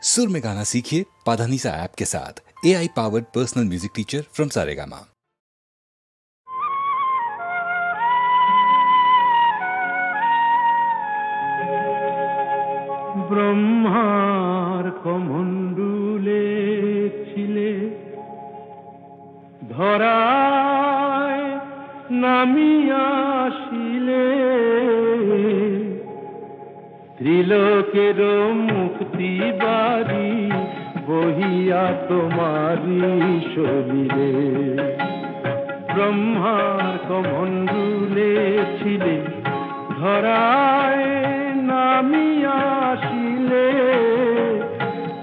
सुर में गाना सीखिए पाधानीसा ऐप के साथ। AI powered personal music teacher from Saregama. ब्रह्मार कमंडूले छिले धराय नामिया शिले त्रिलोकेर मुक्ति बारी बहिया तुम्हारी शरीरे ब्रह्मार कमंडूले छिले धराय नामिया शिले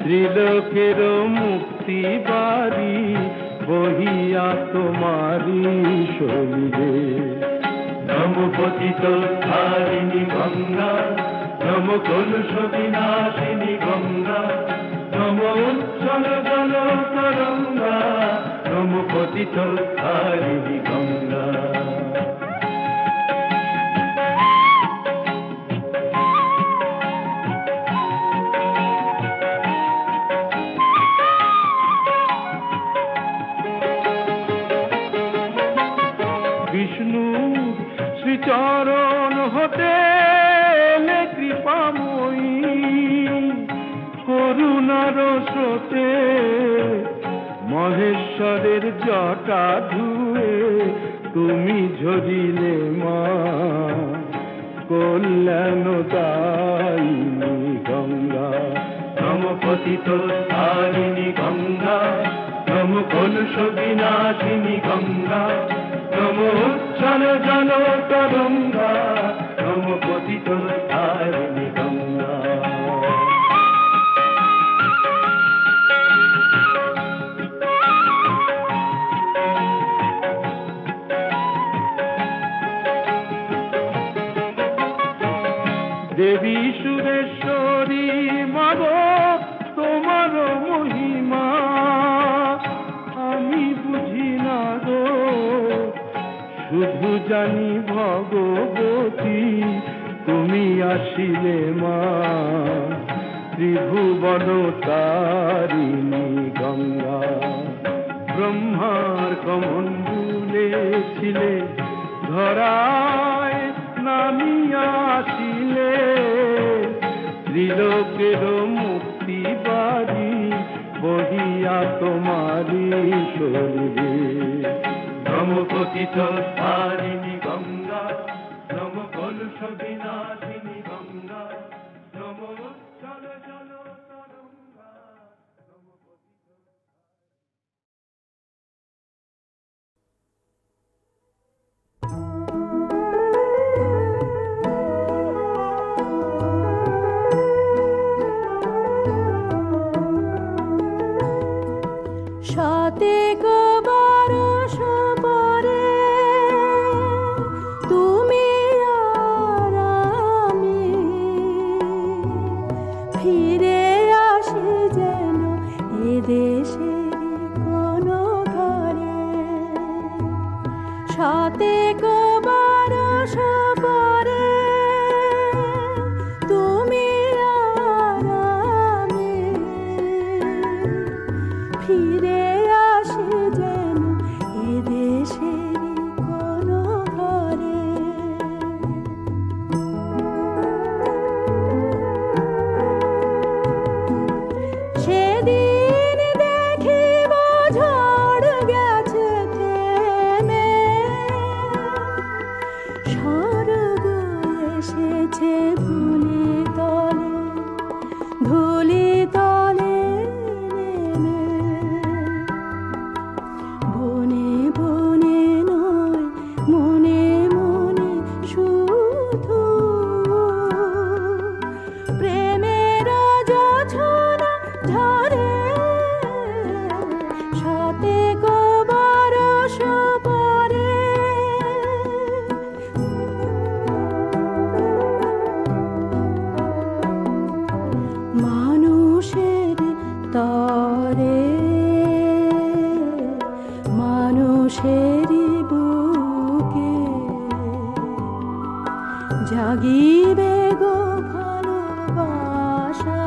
त्रिलोकेर मुक्ति बारी बहिया तुम्हारी शरीरे नम पतित तारिणी गंगा नम कलुष विनाशिनी गंगा नम उज्ज्वल जल तरंगा नम पतित तारिणी गंगा विष्णु श्रीचरण होते করুণার স্রোতে মহেশ্বরের জটা ধুয়ে তুমি ঝরিলে মা কল্যাণ দায়িনী গঙ্গা নম পতিত তারিণী গঙ্গা নম কলুষ বিনাশিনী গঙ্গা নম উজ্জ্বল জল তরঙ্গা নম পতিত তারিণী গঙ্গা देवी सुरेश्वरी मागो तोमार महिमा आमी बुझी ना गो शुधु जानी भगवती तुमी आशिले मा त्रिभुवन तारिणी गंगा ब्रह्मार कमंडूले छिले धराय नामिया शिले त्रिलोकेर मुक्ति बारी बहिया तुम्हारी शरीरे नम पतित तारिणी गंगा नम कलुष विनाशिनी गंगा नम उज्ज्वल जल तरंगा नम শতেক বরষ পরে তুমি আর আমি ফিরে আসি যেন এদেশের কোনো ঘরে শতেক বরষ পরে তুমি আর আমি ফিরে জাগিবে গো ভালোবাসা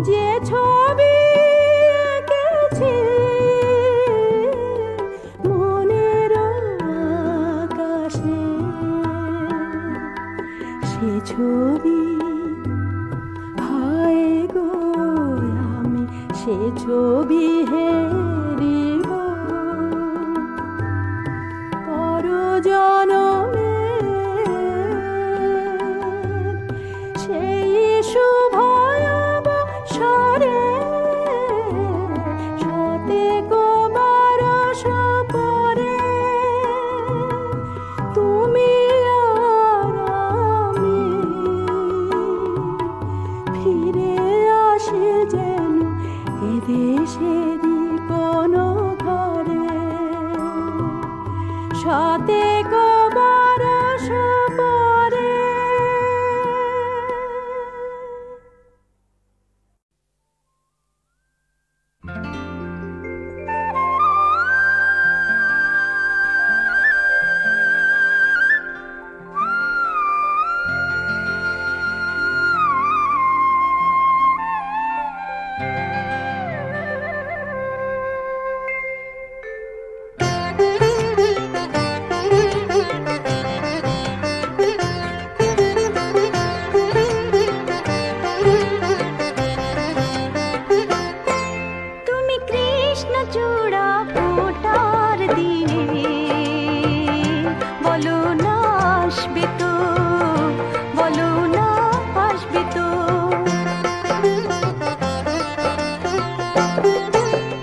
যে ছবি এঁকেছি মনের আকাশে, সে ছবি হায় গো আমি সে ছবি হেরিব পরজনমে। সেই শুভ অবসরে শতেক বরষ পরে তুমি আর আমি ফিরে আসে যেন এদেশেরই কোনো ঘরে। শতেক বরষ পরে তুমি কৃষ্ণচূড়া ফোটার দিনে বলো না আসবে তো, বলো না আসবে তো।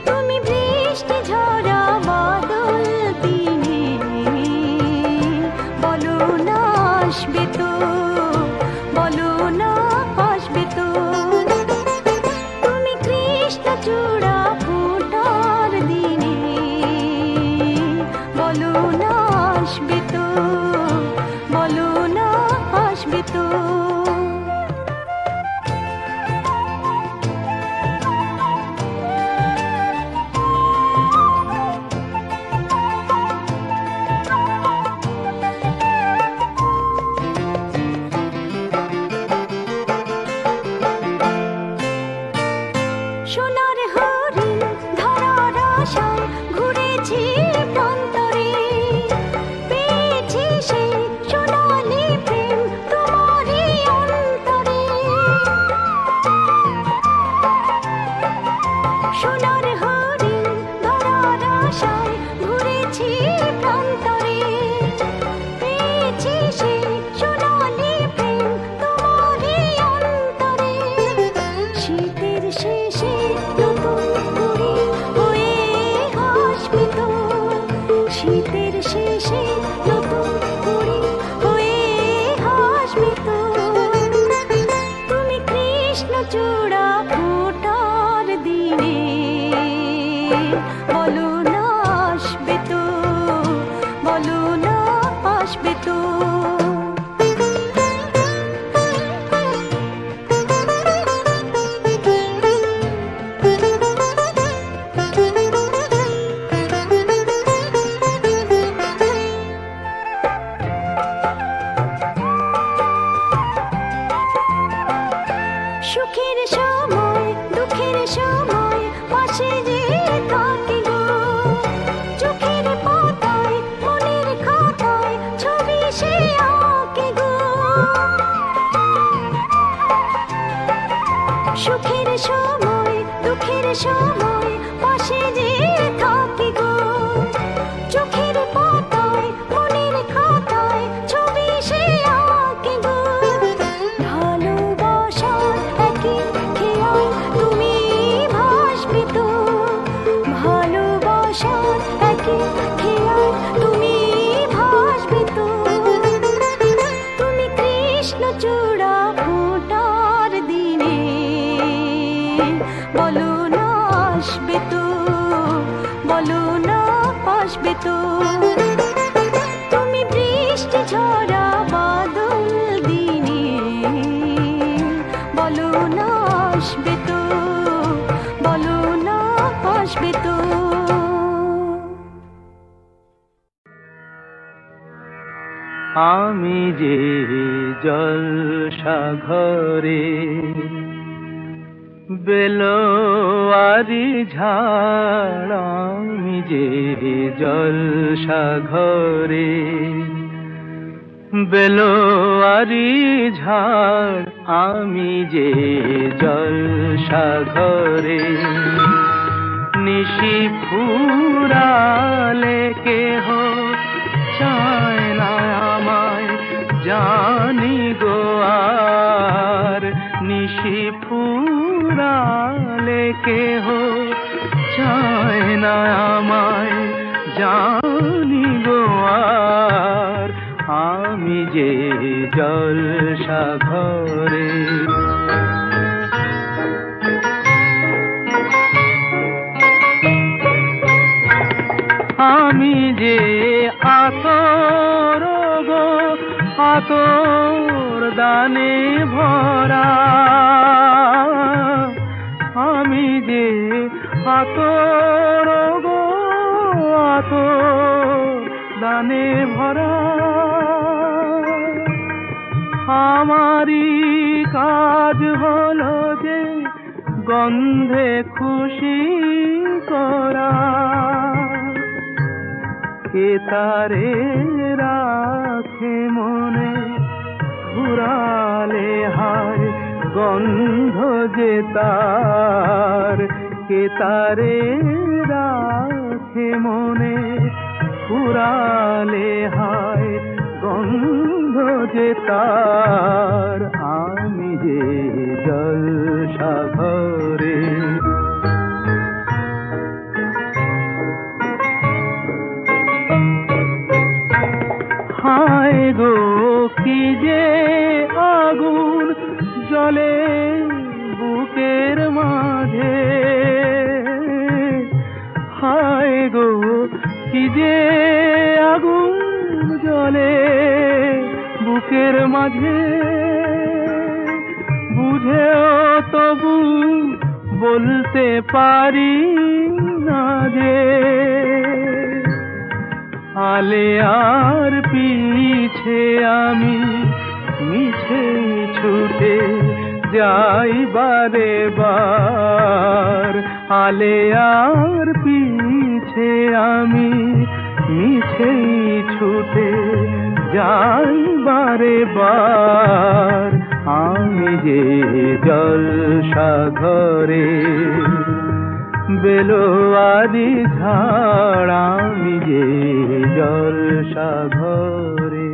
তুমি বৃষ্টি ঝরা বাদল দিনে বলো না আসবে তো, বলো না আসবে তো। তুমি কৃষ্ণচূড়া ফোটার দিনে বলো না আসবে তো, বলো না আসবে তো। সোনার হরিণ ধরার আশায় ঘুরেছি প্রান্তরে, পেয়েছি সেই সোনালি প্রেম তোমারই অন্তরে। সোনার হরিণ ধরার আশায় ঘুরেছি প্রান্তরে, পেয়েছি সেই সোনালি প্রেম তোমারই অন্তরে। শীতের শেষে নতুন কুড়ি হয়ে হাসবে তো, শীতের শেষে নতুন কুড়ি হয়ে হাসবে তো। তুমি কৃষ্ণচূড়া ফোটার দিনে বলো না আসবে তো, বলো না আসবে তো। সুখের সময় দুঃখের সময় পাশে যে থাকে গো, চোখের পাতায় মনের খাতায় ছবি সে আঁকে গো। সুখের সময় দুঃখের সময় পাশে যে থাকে গো, চোখের পাতায় মনের খাতায় ছবি সে আঁকে গো। ভালোবাসার একই খেয়াল তুমি ভাসবে তো, ভালোবাসার একই খেয়াল তুমি ভাসবে তো। তুমি কৃষ্ণচূড়া ফোটার দিনে বলো না আসবে তো, বলো না আসবে তো। তুমি বৃষ্টি ঝরা বাদল দিনে বলো না আসবে তো, বলো না আসবে তো। আমি যে জলসাঘরে বেলোয়ারি ঝাড় আমি যে জলসাঘরে, বেলোয়ারি ঝাড় আমি যে জলসাঘরে, নিশি ফুরালে কেহ চায় না আমায় জানি গো আর, নিশি ফুরালে কেহ চায় না আমায় জানি গো আর, আমি যে জলসাঘরে। আমি যে আতর গো আতর দানে ভরা, আমি যে আতর গো আতর দানে ভরা, আমারই কাজ হলো যে গন্ধে খুশি করা, কে তারে রাখে মনে ঘুরালে হায় গন্ধ যে তার, কে তারে রাখে মনে ঘুরালে হায় গন্ধ যে তার, আমি যে জলসাঘরে। হায় গো কি যে আগুন জ্বলে বুকের মাঝে, হায় গো কি যে আগুন জ্বলে বুকের মাঝে, বুঝেও তবু বলতে পারি না যে, আলে আর পিছে আমি মিছে ছুটে যাই বারে বার, আলে আর পিছে আমি মিছে ছুটে যাই বারে বার, আমি যে জলসাঘরে, বেলোয়ারি ঝাড় আমি যে জলসাঘরে।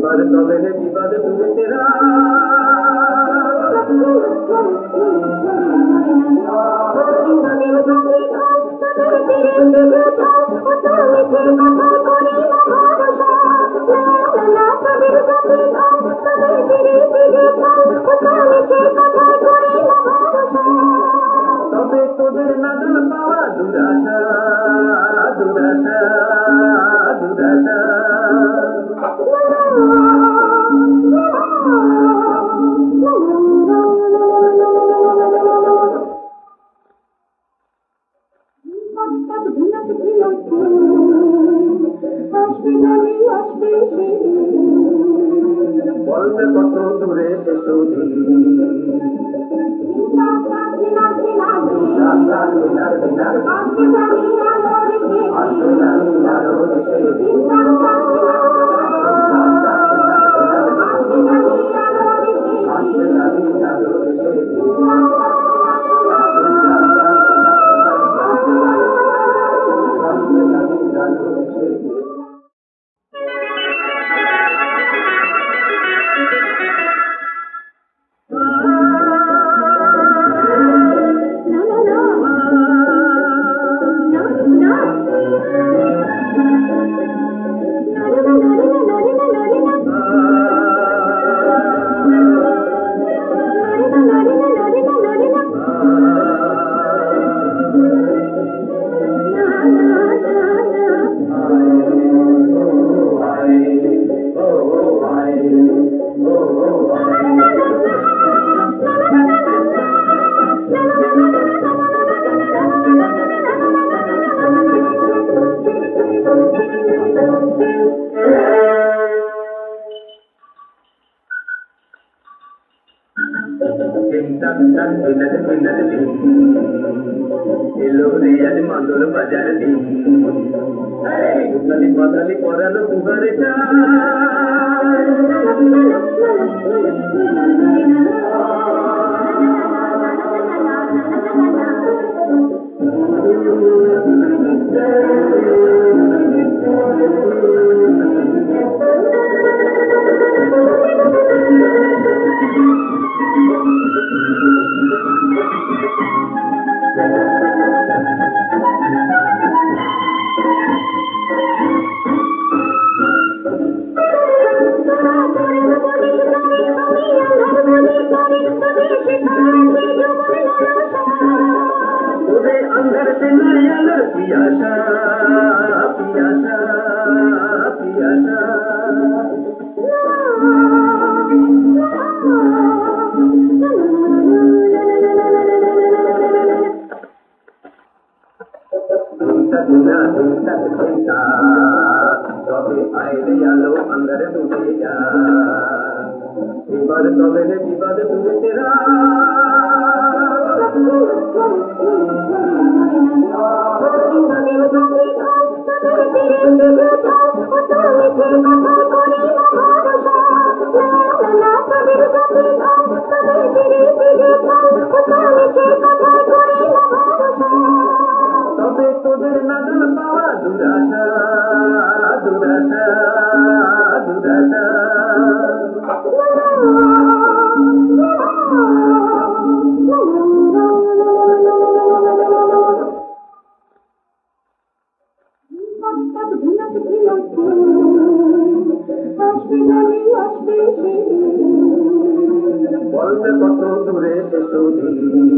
এবার তবে রে বিবাদ তুমি তেরা তবে তোদের নাদল পাওয়া দুরাশা দুরাশা দুরাশা বলতে কত দূরে এসো মাদল বাজার দিন উতালি পাতালি পড়ালো দুবারে अंदर से नया पियासा पियासा पियासा তবে আইলে আলো अंदर ডুবে যা এবার তবে বিবাদ ডুবে তেরা তবে তোদের নাদল পাওয়া দুরাশা দুরাশা দুরাশা বলতে কত দূরে এসো দিন